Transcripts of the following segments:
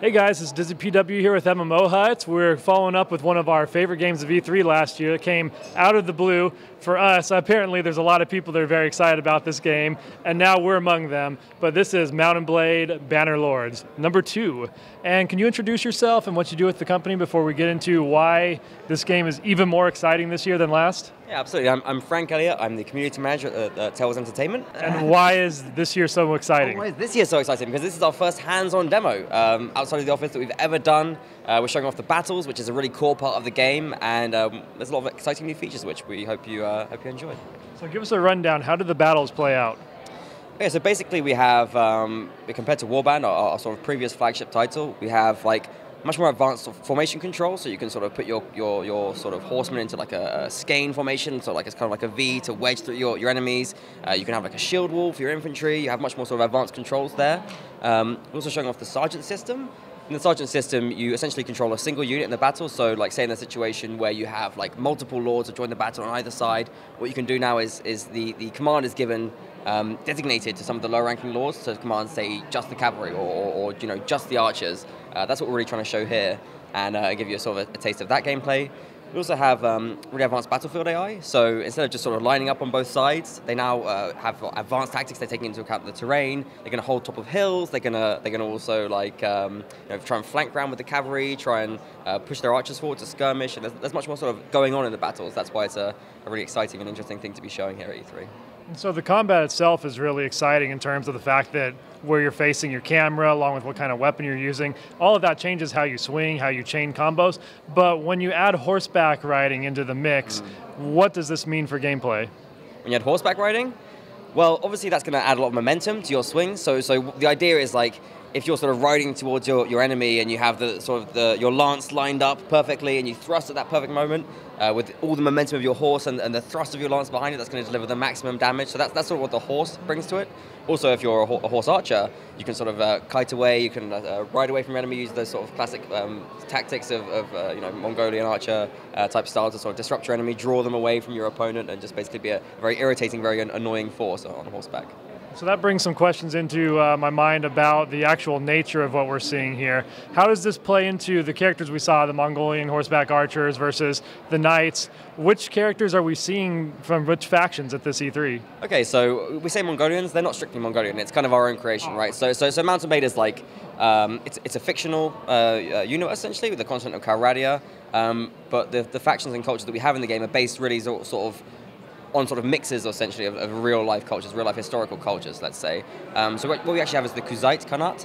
Hey guys, it's DizzyPW here with MMOHuts. We're following up with one of our favorite games of E3 last year. It came out of the blue for us. Apparently there's a lot of people that are very excited about this game, and now we're among them. But this is Mount and Blade Bannerlords, #2. And can you introduce yourself and what you do with the company before we get into why this game is even more exciting this year than last? Yeah, absolutely. I'm Frank Elliot. I'm the community manager at TaleWorlds Entertainment. And why is this year so exciting? Why is this year so exciting? Because this is our first hands-on demo outside of the office that we've ever done. We're showing off the battles, which is a really core part of the game, and there's a lot of exciting new features which we hope you enjoy. So give us a rundown. How did the battles play out? Okay, so basically we have, compared to Warband, our sort of previous flagship title, we have like much more advanced formation control, so you can sort of put your sort of horsemen into like a skein formation, so like it's kind of like a V to wedge through your enemies. You can have like a shield wall for your infantry. You have much more sort of advanced controls there. We're also showing off the sergeant system. In the sergeant system, you essentially control a single unit in the battle, so like say in a situation where you have like multiple lords that join the battle on either side, what you can do now is the command is given designated to some of the low-ranking lords to command, say, just the cavalry or you know, just the archers. That's what we're really trying to show here, and give you a sort of a taste of that gameplay. We also have really advanced battlefield AI, so instead of just sort of lining up on both sides, they now have advanced tactics. They're taking into account the terrain. They're going to hold top of hills. They're going to also like you know, try and flank round with the cavalry, try and push their archers forward to skirmish. And there's much more sort of going on in the battles. That's why it's a really exciting and interesting thing to be showing here at E3. So the combat itself is really exciting in terms of the fact that where you're facing your camera, along with what kind of weapon you're using, all of that changes how you swing, how you chain combos. But when you add horseback riding into the mix, what does this mean for gameplay? When you add horseback riding? Well, obviously that's going to add a lot of momentum to your swing. So the idea is like, if you're sort of riding towards your enemy and you have your lance lined up perfectly and you thrust at that perfect moment with all the momentum of your horse and the thrust of your lance behind it, that's going to deliver the maximum damage. So that's sort of what the horse brings to it. Also, if you're a horse archer, you can sort of kite away, you can ride away from your enemy, use those sort of classic tactics of you know, Mongolian archer type style to sort of disrupt your enemy, draw them away from your opponent, and just basically be a very irritating, very annoying force on horseback. So that brings some questions into my mind about the actual nature of what we're seeing here. How does this play into the characters we saw, the Mongolian horseback archers versus the knights? Which characters are we seeing from which factions at this E3? Okay, so we say Mongolians, they're not strictly Mongolian, it's kind of our own creation, right? So Mount and Blade is like, it's a fictional universe essentially with the continent of Calradia, but the factions and cultures that we have in the game are based really sort of on sort of mixes essentially of real life cultures, real life historical cultures, let's say. So what we actually have is the Kuzite Khanat.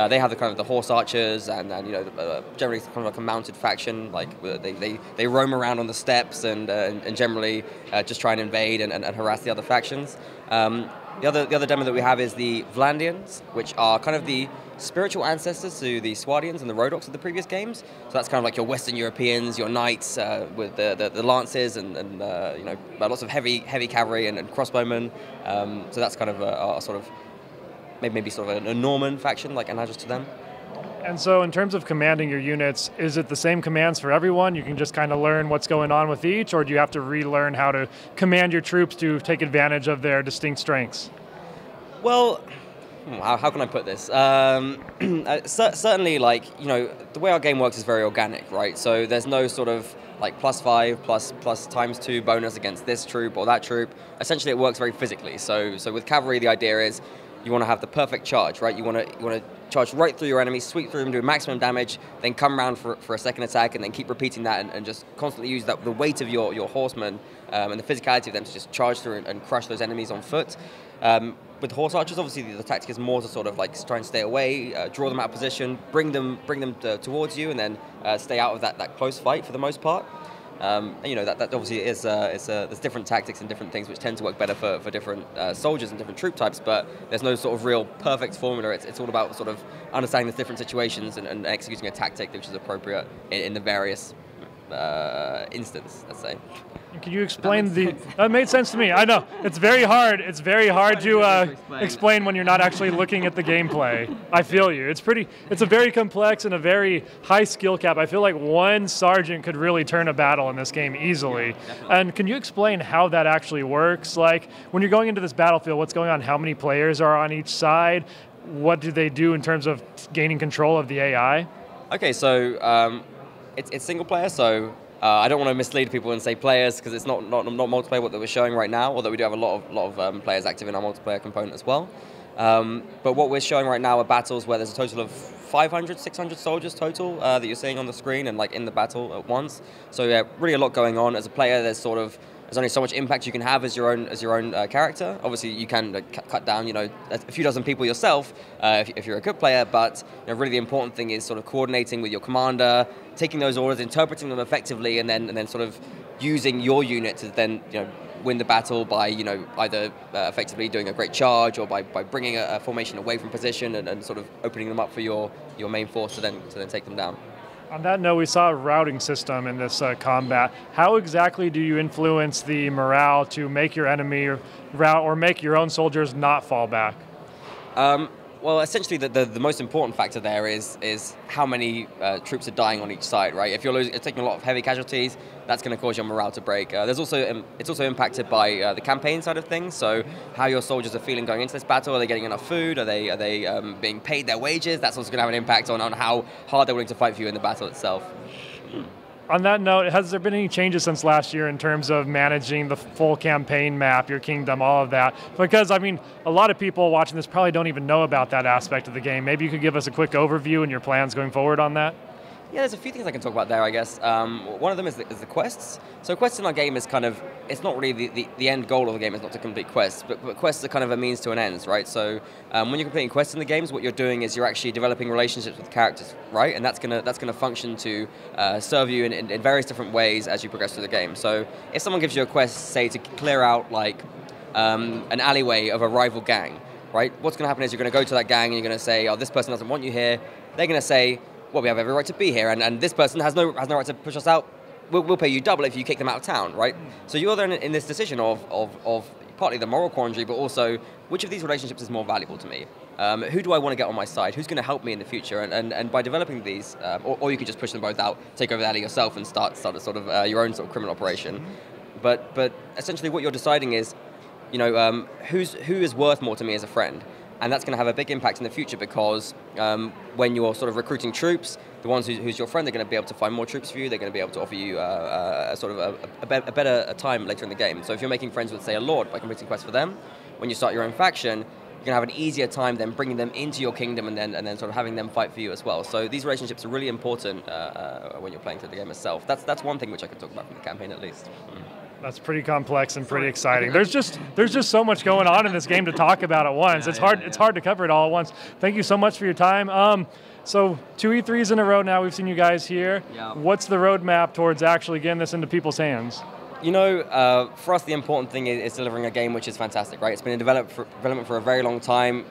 They have the kind of the horse archers and you know, generally kind of like a mounted faction. Like they roam around on the steppes and generally just try and invade and harass the other factions. The other demo that we have is the Vlandians, which are kind of the spiritual ancestors to the Swardians and the Rhodoks of the previous games. So that's kind of like your Western Europeans, your knights with the lances and you know, lots of heavy cavalry and crossbowmen. So that's kind of a sort of maybe sort of a Norman faction, like analogous to them. And so in terms of commanding your units, is it the same commands for everyone? You can just kind of learn what's going on with each, or do you have to relearn how to command your troops to take advantage of their distinct strengths? Well, how can I put this? Certainly, like, you know, the way our game works is very organic, right? So there's no sort of like +5 plus ×2 bonus against this troop or that troop. Essentially, it works very physically. So with cavalry, the idea is you want to have the perfect charge, right? You want to charge right through your enemy, sweep through them, do maximum damage, then come around for a second attack, and then keep repeating that and just constantly use the weight of your horsemen and the physicality of them to just charge through and crush those enemies on foot. With horse archers, obviously the tactic is more to sort of like try and stay away, draw them out of position, bring them towards you, and then stay out of that close fight for the most part. And you know, that obviously is there's different tactics and different things which tend to work better for different soldiers and different troop types, but there's no sort of real perfect formula. It's all about sort of understanding the different situations and executing a tactic which is appropriate in the various instance, let's say. Can you explain that made sense to me. I know, it's very hard to explain when you're not actually looking at the gameplay. I feel you. It's a very complex and a very high skill cap. I feel like one sergeant could really turn a battle in this game easily. Yeah, and can you explain how that actually works? Like, when you're going into this battlefield, what's going on? How many players are on each side? what do they do in terms of gaining control of the AI? Okay, so it's single player, so I don't want to mislead people and say players, because it's not multiplayer what that we're showing right now, although we do have a lot of players active in our multiplayer component as well. But what we're showing right now are battles where there's a total of 500, 600 soldiers total that you're seeing on the screen and like in the battle at once. So yeah, really a lot going on. As a player, there's only so much impact you can have as your own character. Obviously, you can cut down, a few dozen people yourself if you're a good player. But really, the important thing is sort of coordinating with your commander, taking those orders, interpreting them effectively, and then sort of using your unit to then win the battle by either effectively doing a great charge or by bringing a formation away from position and sort of opening them up for your main force to then take them down. On that note, we saw a routing system in this combat. How exactly do you influence the morale to make your enemy rout or make your own soldiers not fall back? Well, essentially, the most important factor there is how many troops are dying on each side, right? If you're taking a lot of heavy casualties, that's going to cause your morale to break. It's also impacted by the campaign side of things. So how your soldiers are feeling going into this battle. Are they getting enough food? Are they being paid their wages? That's also going to have an impact on how hard they're willing to fight for you in the battle itself. On that note, has there been any changes since last year in terms of managing the full campaign map, your kingdom, all of that? Because, I mean, a lot of people watching this probably don't even know about that aspect of the game. Maybe you could give us a quick overview and your plans going forward on that? Yeah, there's a few things I can talk about there, I guess. One of them is the quests. So quests in our game is it's not really the end goal of the game is not to complete quests, but quests are kind of a means to an end, right? So when you're completing quests in the games, what you're doing is you're actually developing relationships with characters, right? And that's gonna function to serve you in various different ways as you progress through the game. So if someone gives you a quest, say to clear out like an alleyway of a rival gang, right? What's gonna happen is you're gonna go to that gang and you're gonna say, oh, this person doesn't want you here. They're gonna say, well, we have every right to be here, and this person has no right to push us out. We'll pay you double if you kick them out of town, right? So you're then in this decision of partly the moral quandary, but also which of these relationships is more valuable to me? Who do I want to get on my side? Who's going to help me in the future? And by developing these, or you could just push them both out, take over the alley yourself, and start a sort of your own sort of criminal operation. But essentially, what you're deciding is, who is worth more to me as a friend. And that's going to have a big impact in the future because when you're sort of recruiting troops, the ones who's your friend, they're going to be able to find more troops for you. They're going to be able to offer you a better time later in the game. So if you're making friends with, say, a lord by completing quests for them, when you start your own faction, you're going to have an easier time then bringing them into your kingdom and then sort of having them fight for you as well. So these relationships are really important when you're playing through the game itself. That's one thing which I can talk about from the campaign at least. That's pretty complex and pretty exciting. There's just so much going on in this game to talk about at once. It's hard to cover it all at once. Thank you so much for your time. So 2 E3s in a row now. We've seen you guys here. Yeah. What's the roadmap towards actually getting this into people's hands? For us, the important thing is delivering a game which is fantastic, right? It's been in development for a very long time.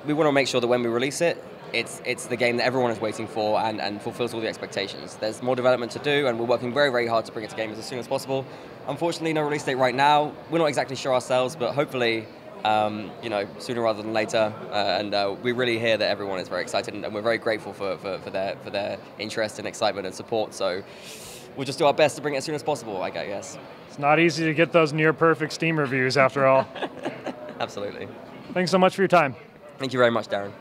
We want to make sure that when we release it, it's the game that everyone is waiting for and fulfills all the expectations. There's more development to do, and we're working very, very hard to bring it to gamers as soon as possible. Unfortunately, no release date right now. We're not exactly sure ourselves, but hopefully, sooner rather than later. And we really hear that everyone is very excited, and we're very grateful for their interest and excitement and support. So we'll just do our best to bring it as soon as possible, I guess. It's not easy to get those near-perfect Steam reviews, after all. Absolutely. Thanks so much for your time. Thank you very much, Darren.